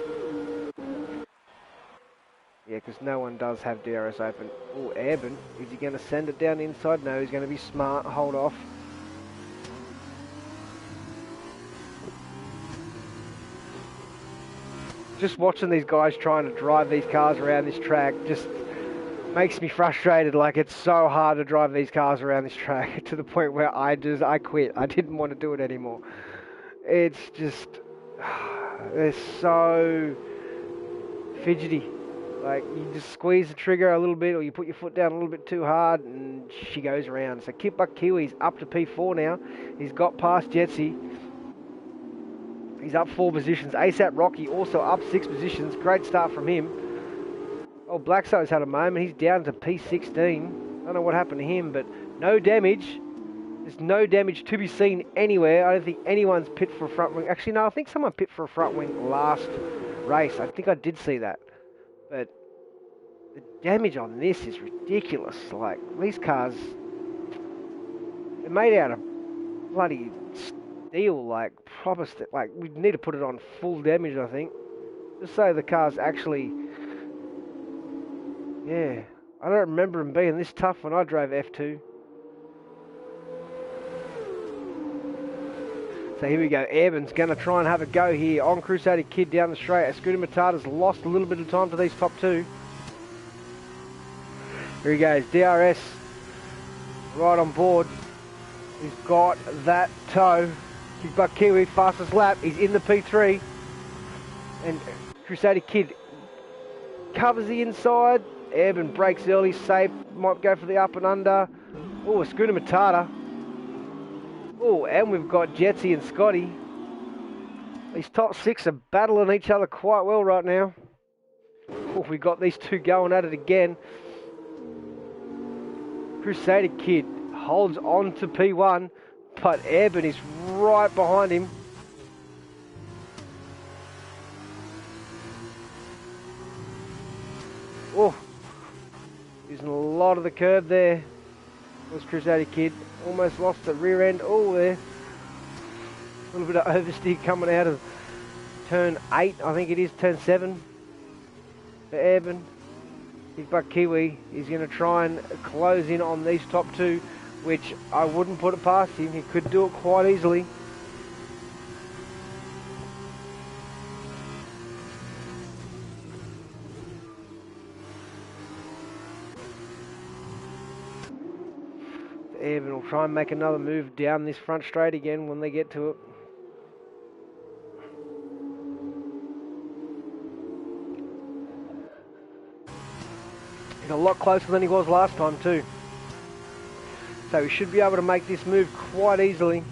Yeah, because no one does have DRS open. Oh, Airborne. Is he going to send it down the inside? No, he's going to be smart. Hold off. Just watching these guys trying to drive these cars around this track just makes me frustrated. Like, it's so hard to drive these cars around this track to the point where I quit. I didn't want to do it anymore. It's just, they're so fidgety. Like, you just squeeze the trigger a little bit, or you put your foot down a little bit too hard, and she goes around. So Kickbutt Kiwi's up to P4 now. He's got past Jetsy. He's up 4 positions. ASAP Rocky also up 6 positions. Great start from him. Oh, Blackstone's had a moment. He's down to P16. I don't know what happened to him, but no damage. There's no damage to be seen anywhere. I don't think anyone's pit for a front wing. Actually, no, I think someone pit for a front wing last race. I think I did see that. But the damage on this is ridiculous. Like, these cars, they're made out of bloody steel, like proper like, we need to put it on full damage, I think. Just so the car's actually... Yeah, I don't remember him being this tough when I drove F2. So here we go. Airborne's going to try and have a go here on Crusader Kid down the straight. Scooter Matata's lost a little bit of time to these top 2. Here he goes. DRS right on board. He's got that toe. Kickbutt Kiwi, fastest lap. He's in the P3. And Crusader Kid covers the inside. Airborne breaks early, safe, might go for the up and under. Oh, Scooter Matata. Oh, and we've got Jetsy and Scotty. These top 6 are battling each other quite well right now. Oh, we've got these 2 going at it again. Crusader Kid holds on to P1, but Airborne is right behind him. Oh, using a lot of the curb there. Was Crusader Kid. Almost lost the rear end. Oh, there. A little bit of oversteer coming out of turn 8. I think it is turn 7 for Airborne. Kickbutt Kiwi is going to try and close in on these top 2, which I wouldn't put it past him. He could do it quite easily. Airborne will try and make another move down this front straight again when they get to it. He's a lot closer than he was last time too. So he should be able to make this move quite easily.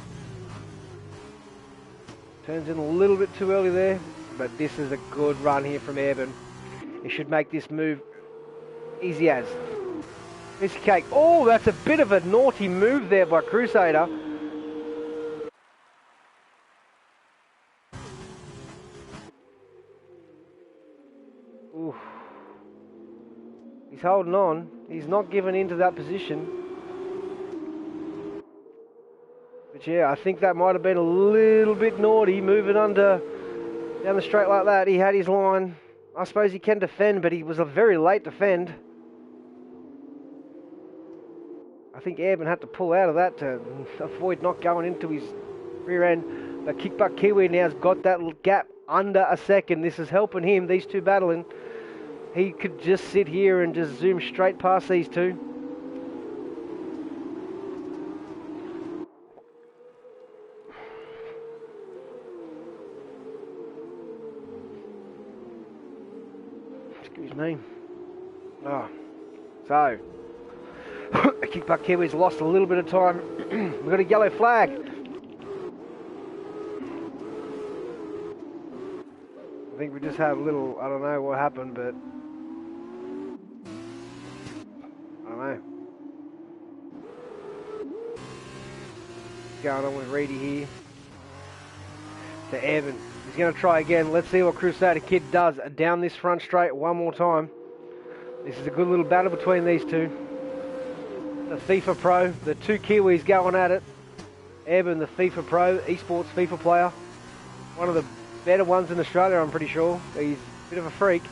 Turns in a little bit too early there, but this is a good run here from Airborne. He should make this move easy as. Piece of cake. Oh, that's a bit of a naughty move there by Crusader. Ooh. He's holding on. He's not giving into that position. But yeah, I think that might have been a little bit naughty, moving under down the straight like that. He had his line. I suppose he can defend, but he was a very late defend. I think Airborne had to pull out of that to avoid not going into his rear end. But Kickbutt Kiwi now's got that gap under a second. This is helping him, these 2 battling. He could just sit here and just zoom straight past these 2. Excuse me. Oh, so... Kickbutt Kiwi's lost a little bit of time. We've got a yellow flag. I think we just had a little, I don't know what happened, but I don't know. What's going on with Reedy here? To Evan. He's going to try again. Let's see what Crusader Kid does. Down this front straight one more time. This is a good little battle between these two. The FIFA Pro, the two Kiwis going at it. Evan, the FIFA Pro, esports FIFA player. One of the better ones in Australia, I'm pretty sure. He's a bit of a freak.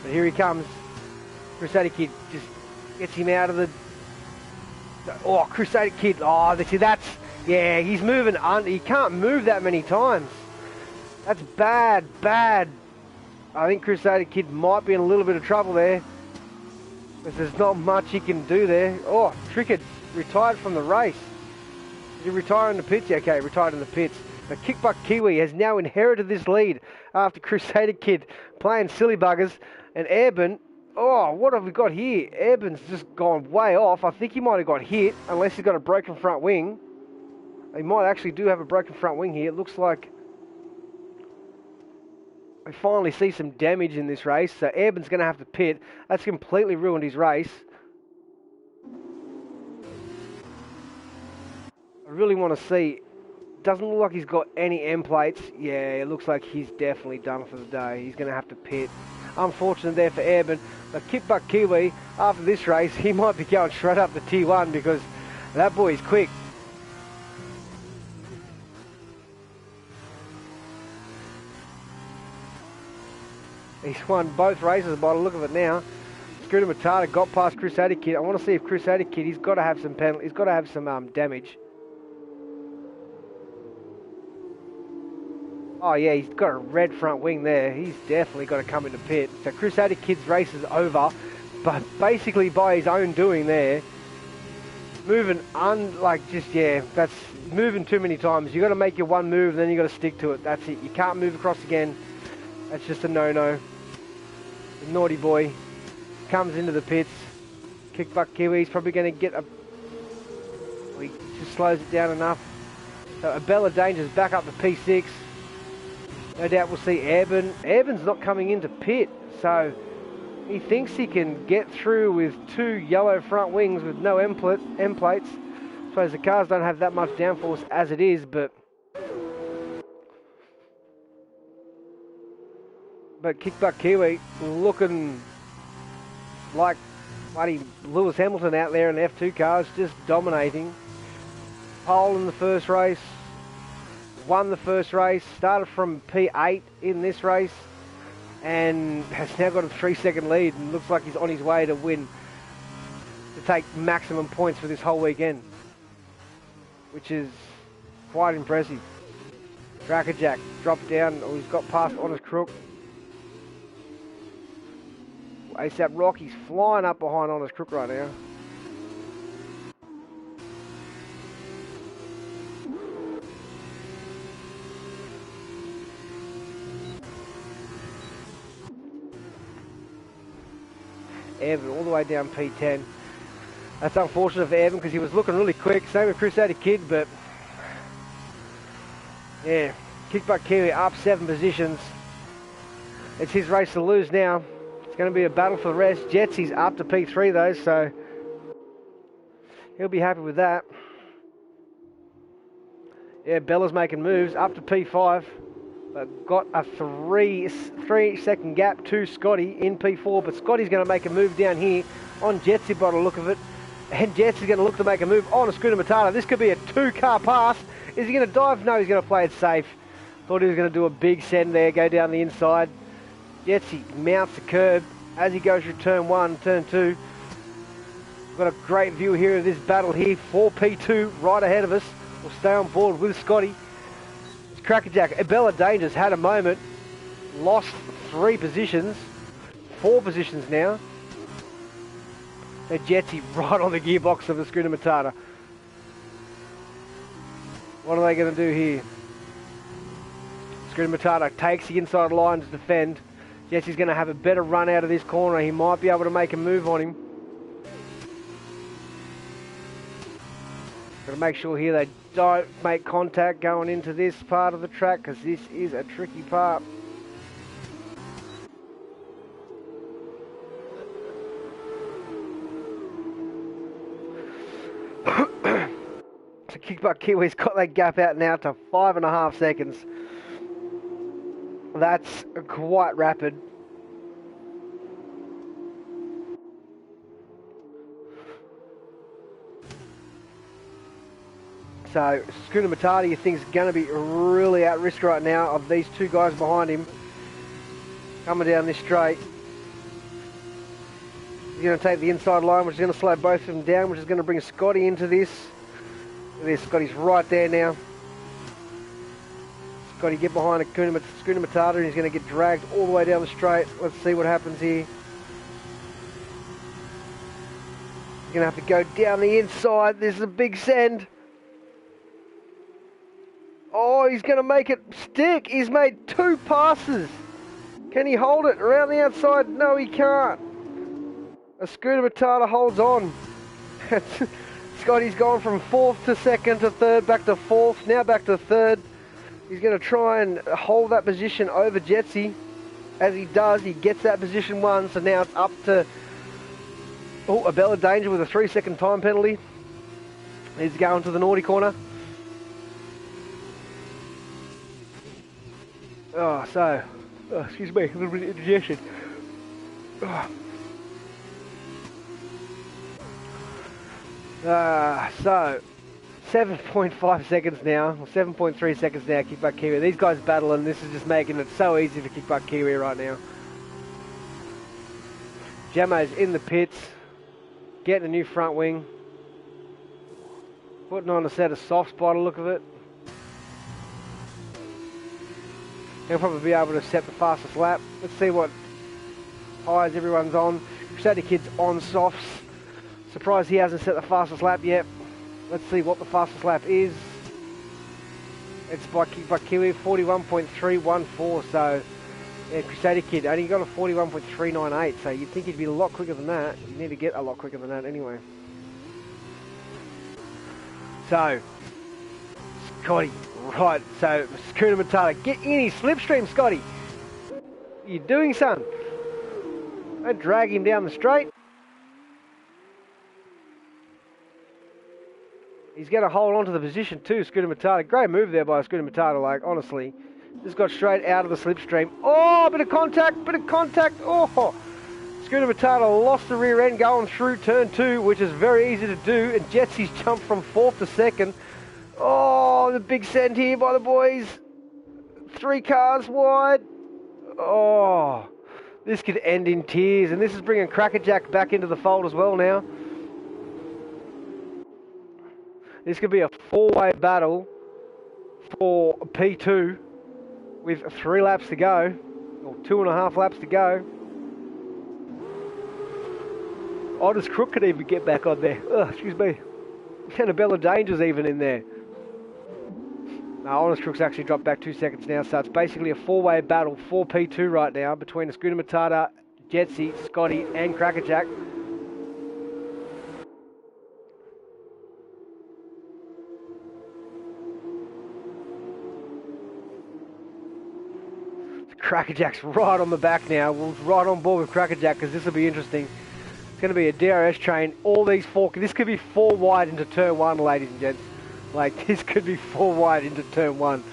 But here he comes. Crusader Kid just gets him out of the... Oh, Crusader Kid. Oh, see, that's... Yeah, he's moving under. He can't move that many times. That's bad, bad. I think Crusader Kid might be in a little bit of trouble there. Because there's not much he can do there. Oh, Trickard retired from the race. Did he retire in the pits? Yeah, okay, retired in the pits. The Kickbutt Kiwi has now inherited this lead after Crusader Kid playing silly buggers. And Airburn, oh, what have we got here? Airburn's just gone way off. I think he might have got hit, unless he's got a broken front wing. He might actually do have a broken front wing here. It looks like we finally see some damage in this race. So Airburn's going to have to pit. That's completely ruined his race. I really want to see. Doesn't look like he's got any end plates. Yeah, it looks like he's definitely done for the day. He's going to have to pit. Unfortunate there for Airburn. But Kickbutt Kiwi, after this race, he might be going straight up to T1 because that boy's quick. He's won both races by the look of it now. Scooter Matata got past Crusader Kid. I want to see if Crusader Kid, he's got to have some penalty. He's got to have some damage. Oh yeah, he's got a red front wing there. He's definitely got to come into pit. So Crusader Kid's race is over, but basically by his own doing there, moving that's moving too many times. You got to make your one move, then you got to stick to it. That's it. You can't move across again. That's just a no-no. The naughty boy comes into the pits. Kickbutt Kiwi's probably going to get a... He just slows it down enough. So Abella Danger's back up to P6. No doubt we'll see Airburn. Airburn's not coming into pit, so he thinks he can get through with two yellow front wings with no end plates. I suppose the cars don't have that much downforce as it is, but Kickbutt Kiwi looking like bloody Lewis Hamilton out there in the F2 cars, just dominating. Pole in the first race, won the first race, started from P8 in this race, and has now got a 3-second lead, and looks like he's on his way to win, to take maximum points for this whole weekend, which is quite impressive. Crackerjack dropped down, or he's got past Honest Crook. ASAP Rocky's flying up behind Honest Crook right now. Evan all the way down P10. That's unfortunate for Evan because he was looking really quick. Same with Crusader Kid, but yeah, Kickbutt Kiwi up 7 positions. It's his race to lose now. It's going to be a battle for the rest. Jetsy's up to P3 though, so he'll be happy with that. Yeah, Bella's making moves up to P5. But got a 3-second gap to Scotty in P4, but Scotty's going to make a move down here on Jetsy by the look of it, and Jetsy's going to look to make a move on a Scooter Matata. This could be a 2-car pass. Is he going to dive? No, he's going to play it safe. Thought he was going to do a big send there, go down the inside. Jetsy mounts the curb as he goes through turn 1, turn 2. Got a great view here of this battle here. 4P2 right ahead of us. We'll stay on board with Scotty. Crackerjack, Bella Dangers had a moment, lost 3 positions, 4 positions now. And Jetsy right on the gearbox of the Scooter Matata. What are they going to do here? Scooter Matata takes the inside line to defend. Jetsy's going to have a better run out of this corner. He might be able to make a move on him. Got to make sure here they don't make contact going into this part of the track because this is a tricky part. Kickbutt Kiwi's got that gap out now to 5.5 seconds. That's quite rapid. So, Schooner Matata, you think is going to be really at risk right now of these two guys behind him. Coming down this straight. He's going to take the inside line, which is going to slow both of them down, which is going to bring Scotty into this. There's Scotty's right there now. Scotty get behind a Schooner Matata and he's going to get dragged all the way down the straight. Let's see what happens here. He's going to have to go down the inside. There's a big send. Oh, he's going to make it stick. He's made 2 passes. Can he hold it around the outside? No, he can't. A Schooner Matata holds on. Scotty's gone from 4th to 2nd to 3rd, back to 4th, now back to 3rd. He's going to try and hold that position over Jetsy. As he does, he gets that position 1, so now it's up to a Bella Danger with a 3-second time penalty. He's going to the naughty corner. Excuse me, a little bit of indigestion. So 7.5 seconds now, or 7.3 seconds now, Kickbutt Kiwi. These guys battling, this is just making it so easy for Kickbutt Kiwi right now. Jamo's in the pits, getting a new front wing, putting on a set of softs by the look of it. He'll probably be able to set the fastest lap. Let's see what highs everyone's on. Crusader Kid's on softs. Surprised he hasn't set the fastest lap yet. Let's see what the fastest lap is. It's by Kickbutt Kiwi, 41.314. So, yeah, Crusader Kid only got a 41.398. So you'd think he'd be a lot quicker than that. You need to get a lot quicker than that anyway. So, Scotty, right. So, Schooner Matata, get in his slipstream, Scotty. What are you doing, son? Don't drag him down the straight. He's going to hold on to the position too, Schooner Matata. Great move there by Schooner Matata, like, honestly. Just got straight out of the slipstream. Oh, bit of contact. Oh, Schooner Matata lost the rear end going through turn 2, which is very easy to do. And Jetsy's jumped from 4th to 2nd. Oh, the big send here by the boys. 3 cars wide. Oh, this could end in tears. And this is bringing Crackerjack back into the fold as well now. This could be a 4-way battle for P2 with 3 laps to go, or 2.5 laps to go. Honest Crook could even get back on there. Oh, excuse me. Annabella Danger's even in there. No, Honest Crook's actually dropped back 2 seconds now, so it's basically a 4-way battle for P2 right now between the Schooner Matata, Jetsy, Scotty, and Crackerjack. Crackerjack's right on the back now. We're right on board with Crackerjack because this will be interesting. It's going to be a DRS train. All these 4... This could be 4 wide into turn 1, ladies and gents. Like, this could be 4 wide into turn 1.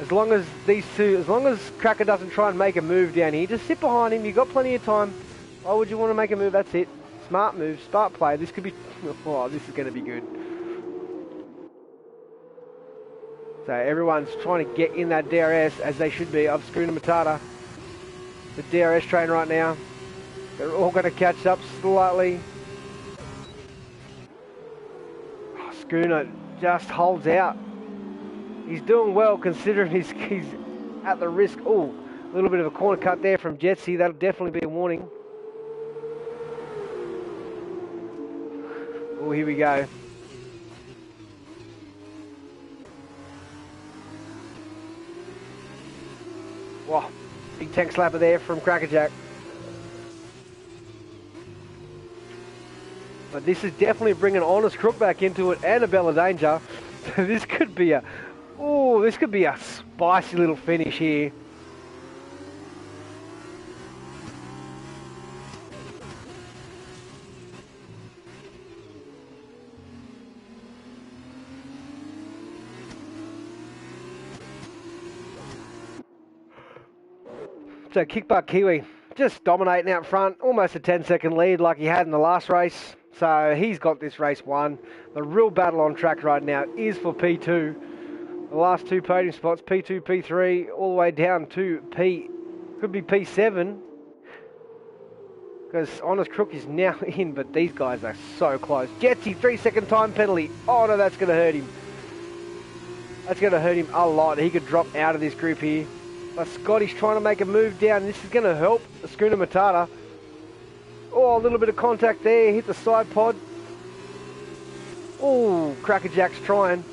As long as these two... As long as Cracker doesn't try and make a move down here, just sit behind him. You've got plenty of time. Why would you want to make a move? That's it. Smart move. Smart play. This could be... Oh, this is going to be good. So everyone's trying to get in that DRS, as they should be, of Schooner Matata. The DRS train right now. They're all going to catch up slightly. Oh, Schooner just holds out. He's doing well considering he's at the risk. Oh, a little bit of a corner cut there from Jetsy. That'll definitely be a warning. Oh, here we go. Wow, big tank slapper there from Crackerjack. But this is definitely bringing Honest Crook back into it and a Bella Danger. So this could be a, this could be a spicy little finish here. So Kickbutt Kiwi just dominating out front, almost a 10-second lead like he had in the last race. So he's got this race won. The real battle on track right now is for P2. The last two podium spots, P2, P3, all the way down to could be P7. Because Honest Crook is now in, but these guys are so close. Jetsy, 3-second time penalty. Oh no, that's going to hurt him. That's going to hurt him a lot. He could drop out of this group here. But Scotty's trying to make a move down. This is going to help the Schooner Matata. Oh, a little bit of contact there. Hit the side pod. Oh, Crackerjack's trying.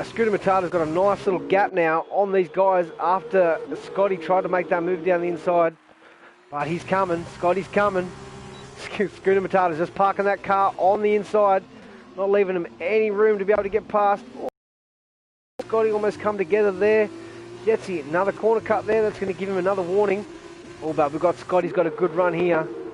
Scooter Matata's got a nice little gap now on these guys after Scotty tried to make that move down the inside. But he's coming. Scotty's coming. Scooter Matata's just parking that car on the inside. Not leaving him any room to be able to get past. Oh, Scotty almost come together there. Jetsy, another corner cut there. That's going to give him another warning. Oh, but we've got Scotty's got a good run here.